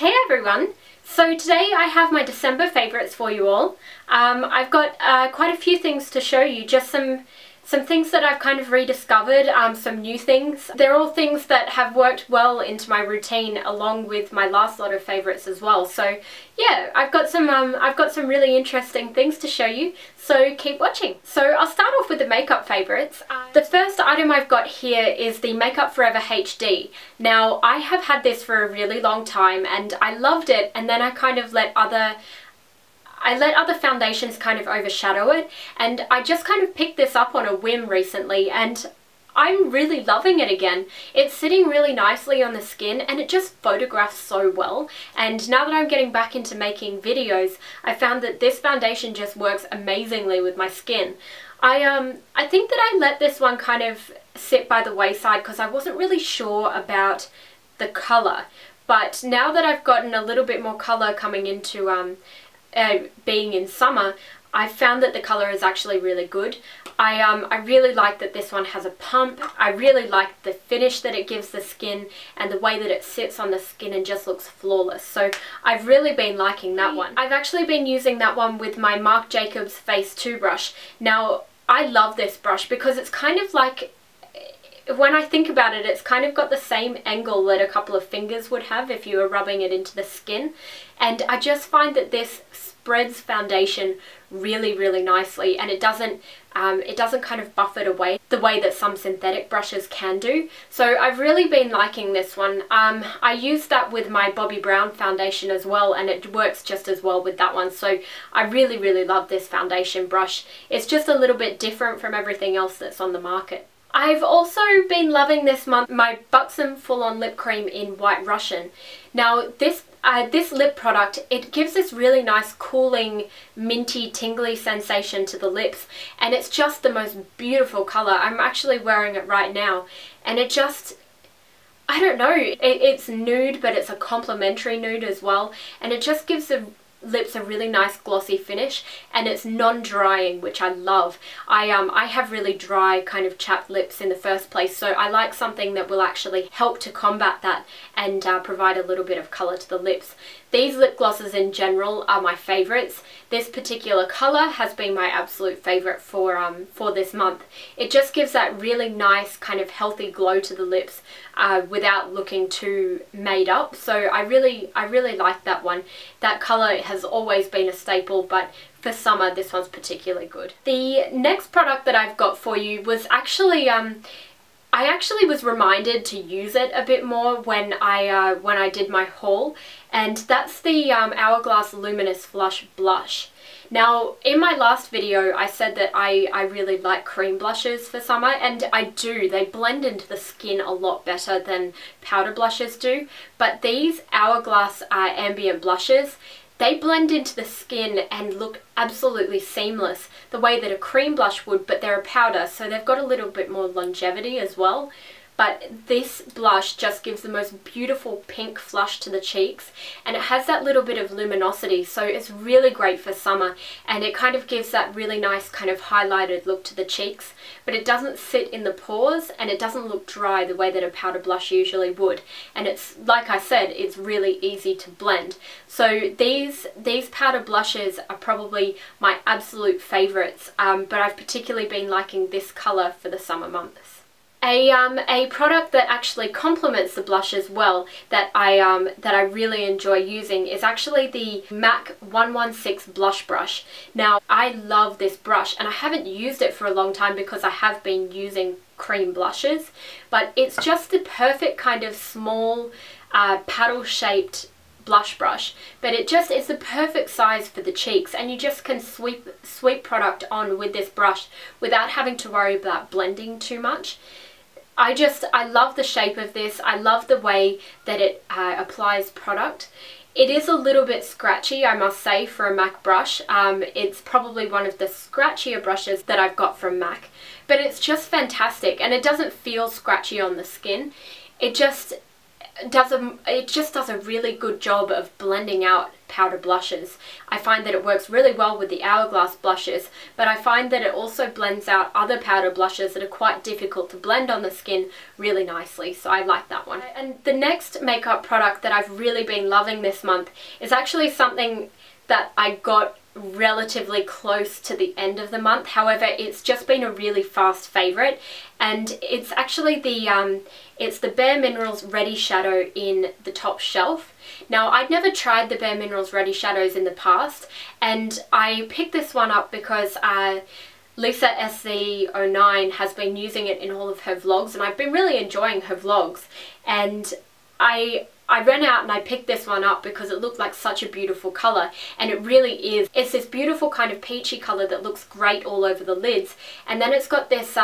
Hey everyone! So today I have my December favourites for you all. I've got quite a few things to show you, just some things that I've kind of rediscovered, some new things. They're all things that have worked well into my routine along with my last lot of favourites as well. So yeah, I've got some really interesting things to show you, so keep watching. So I'll start off with the makeup favourites. The first item I've got here is the Makeup Forever HD. Now I have had this for a really long time and I loved it, and then I kind of let other foundations kind of overshadow it, and I just kind of picked this up on a whim recently and I'm really loving it again. It's sitting really nicely on the skin and it just photographs so well, and now that I'm getting back into making videos, I found that this foundation just works amazingly with my skin. I think that I let this one kind of sit by the wayside because I wasn't really sure about the colour, but now that I've gotten a little bit more colour coming into being in summer, I've found that the colour is actually really good. I really like that this one has a pump. I really like the finish that it gives the skin and the way that it sits on the skin and just looks flawless. So I've really been liking that one. I've actually been using that one with my Marc Jacobs Face II brush. Now I love this brush because it's kind of like, when I think about it, it's kind of got the same angle that a couple of fingers would have if you were rubbing it into the skin, and I just find that this spreads foundation really nicely, and it doesn't kind of buff it away the way that some synthetic brushes can do. So I've really been liking this one. I used that with my Bobbi Brown foundation as well, and it works just as well with that one. So I really love this foundation brush. It's just a little bit different from everything else that's on the market. I've also been loving this month my Buxom full-on lip cream in White Russian. Now this lip product, it gives this really nice cooling, minty, tingly sensation to the lips, and it's just the most beautiful colour. I'm actually wearing it right now, and it just, I don't know, it's nude, but it's a complementary nude as well, and it just gives the lips a really nice glossy finish, and it's non-drying, which I love. I have really dry kind of chapped lips in the first place, so I like something that will actually help to combat that and provide a little bit of colour to the lips. These lip glosses in general are my favourites. This particular colour has been my absolute favourite for this month. It just gives that really nice kind of healthy glow to the lips without looking too made up. So I really like that one. That colour has always been a staple, but for summer this one's particularly good. The next product that I've got for you was actually I actually was reminded to use it a bit more when I did my haul, and that's the Hourglass Luminous Flush Blush. Now, in my last video, I said that I really like cream blushes for summer, and I do. They blend into the skin a lot better than powder blushes do, but these Hourglass ambient blushes, they blend into the skin and look absolutely seamless, the way that a cream blush would, but they're a powder, so they've got a little bit more longevity as well. But this blush just gives the most beautiful pink flush to the cheeks, and it has that little bit of luminosity, so it's really great for summer, and it kind of gives that really nice kind of highlighted look to the cheeks, but it doesn't sit in the pores and it doesn't look dry the way that a powder blush usually would. And it's, like I said, it's really easy to blend. So these powder blushes are probably my absolute favourites, but I've particularly been liking this colour for the summer months. A product that actually complements the blush as well that I really enjoy using is actually the MAC 116 blush brush. Now I love this brush, and I haven't used it for a long time because I have been using cream blushes, but it's just the perfect kind of small paddle shaped blush brush, but it's the perfect size for the cheeks, and you just can sweep product on with this brush without having to worry about blending too much. I love the shape of this. I love the way that it applies product. It is a little bit scratchy, I must say, for a MAC brush. It's probably one of the scratchier brushes that I've got from MAC, but it's just fantastic, and it doesn't feel scratchy on the skin. It just, it just does a really good job of blending out powder blushes. I find that it works really well with the Hourglass blushes, but I find that it also blends out other powder blushes that are quite difficult to blend on the skin really nicely, so I like that one. And the next makeup product that I've really been loving this month is actually something that I got relatively close to the end of the month. However, it's just been a really fast favorite, and it's actually it's the Bare Minerals Ready Shadow in the Top Shelf. Now, I'd never tried the Bare Minerals Ready Shadows in the past, and I picked this one up because Lisa SC09 has been using it in all of her vlogs, and I've been really enjoying her vlogs, and I ran out and I picked this one up because it looked like such a beautiful colour, and it really is. It's this beautiful kind of peachy colour that looks great all over the lids, and then it's got this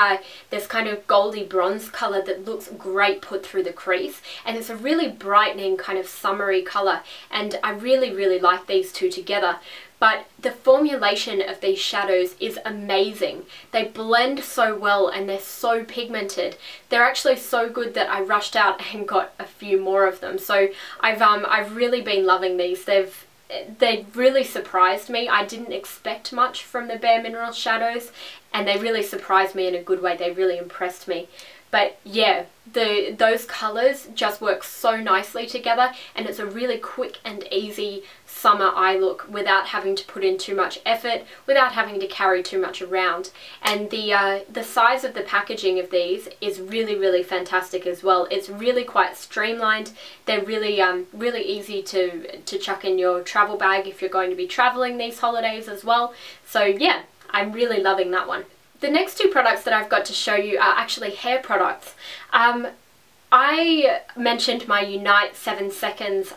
this kind of goldy bronze colour that looks great put through the crease, and it's a really brightening kind of summery colour, and I really like these two together. But the formulation of these shadows is amazing. They blend so well and they're so pigmented. They're actually so good that I rushed out and got a few more of them. So I've really been loving these. They really surprised me. I didn't expect much from the Bare Minerals shadows, and they really surprised me in a good way. They really impressed me. But yeah, those colours just work so nicely together, and it's a really quick and easy summer eye look without having to put in too much effort, without having to carry too much around. And the size of the packaging of these is really fantastic as well. It's really quite streamlined. They're really really easy to chuck in your travel bag if you're going to be traveling these holidays as well. So yeah, I'm really loving that one. The next two products that I've got to show you are actually hair products. I mentioned my Unite 7 Seconds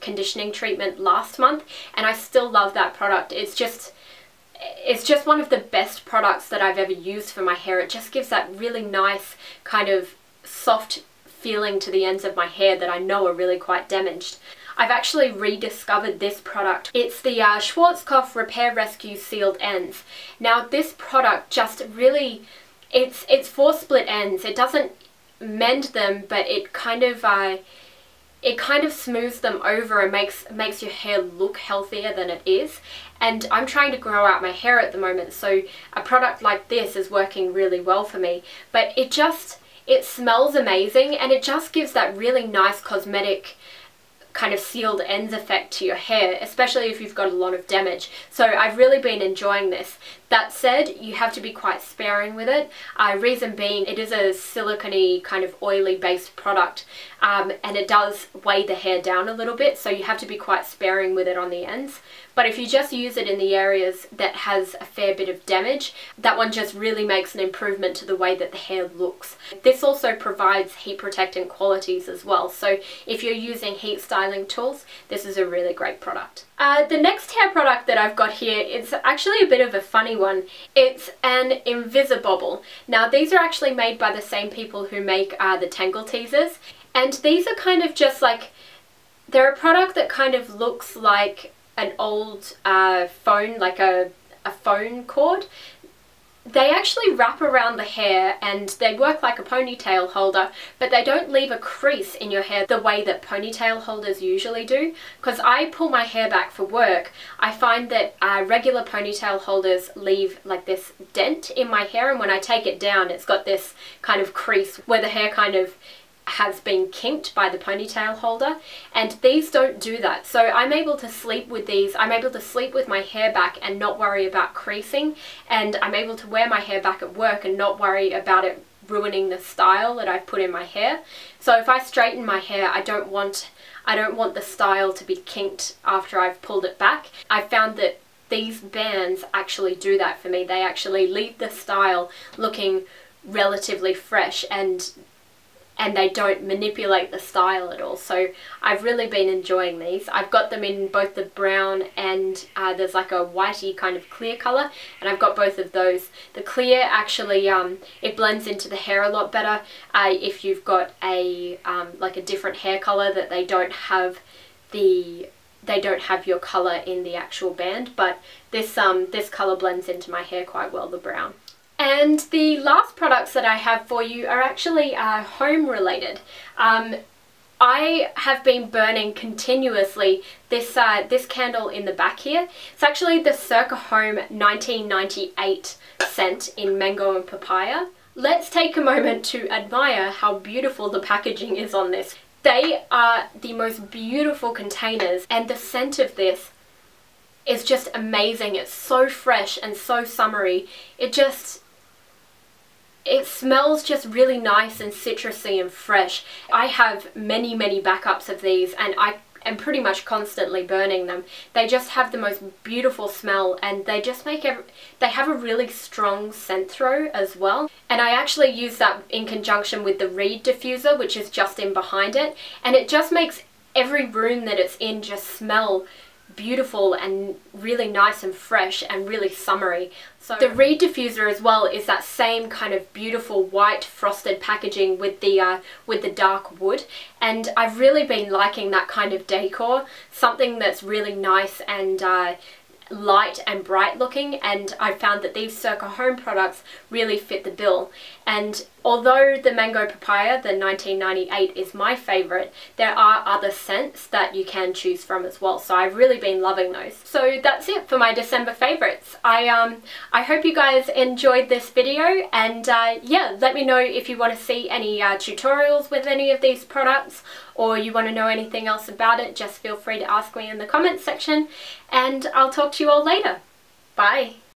conditioning treatment last month, and I still love that product. It's just one of the best products that I've ever used for my hair. It just gives that really nice kind of soft feeling to the ends of my hair that I know are really quite damaged. I've actually rediscovered this product. It's the Schwarzkopf Repair Rescue Sealed Ends. Now, this product just really, it's 4 split ends. It doesn't mend them, but it kind of smooths them over and makes your hair look healthier than it is. And I'm trying to grow out my hair at the moment, so a product like this is working really well for me. But it smells amazing, and it just gives that really nice cosmetic kind of sealed ends effect to your hair, especially if you've got a lot of damage. So I've really been enjoying this. That said, you have to be quite sparing with it. Reason being, it is a silicone kind of oily based product, and it does weigh the hair down a little bit, so you have to be quite sparing with it on the ends. But if you just use it in the areas that has a fair bit of damage, that one just really makes an improvement to the way that the hair looks. This also provides heat protectant qualities as well, so if you're using heat styling tools, this is a really great product. The next hair product that I've got here is actually a bit of a funny one. It's an Invisibobble. Now, these are actually made by the same people who make the Tangle Teasers, and these are kind of just like, they're a product that kind of looks like an old phone, like a phone cord. They actually wrap around the hair and they work like a ponytail holder, but they don't leave a crease in your hair the way that ponytail holders usually do. Because I pull my hair back for work, I find that regular ponytail holders leave like this dent in my hair, and when I take it down, it's got this kind of crease where the hair kind of has been kinked by the ponytail holder, and these don't do that. So I'm able to sleep with these. I'm able to sleep with my hair back and not worry about creasing, and I'm able to wear my hair back at work and not worry about it ruining the style that I've put in my hair. So if I straighten my hair, I don't want the style to be kinked after I've pulled it back. I found that these bands actually do that for me. They actually leave the style looking relatively fresh, and they don't manipulate the style at all. So I've really been enjoying these. I've got them in both the brown and there's like a whitey kind of clear colour, and I've got both of those. The clear actually, it blends into the hair a lot better if you've got a like a different hair colour that they don't have your colour in the actual band, but this colour blends into my hair quite well, the brown. And the last products that I have for you are actually home related. I have been burning continuously this this candle in the back here. It's actually the Circa Home 1998 scent in mango and papaya. Let's take a moment to admire how beautiful the packaging is on this. They are the most beautiful containers, and the scent of this is just amazing. It's so fresh and so summery. It smells just really nice and citrusy and fresh. I have many backups of these, and I am pretty much constantly burning them. They just have the most beautiful smell, and they just make they have a really strong scent throw as well. And I actually use that in conjunction with the reed diffuser, which is just in behind it, and it just makes every room that it's in just smell beautiful and really nice and fresh and really summery. So the reed diffuser as well is that same kind of beautiful white frosted packaging with the dark wood, and I've really been liking that kind of decor, something that's really nice and light and bright looking, and I found that these Circa Home products really fit the bill. And although the mango papaya, the 1998, is my favourite, there are other scents that you can choose from as well, so I've really been loving those. So that's it for my December favourites. I hope you guys enjoyed this video, and yeah, let me know if you want to see any tutorials with any of these products, or you want to know anything else about it. Just feel free to ask me in the comments section, and I'll talk to you all later. Bye!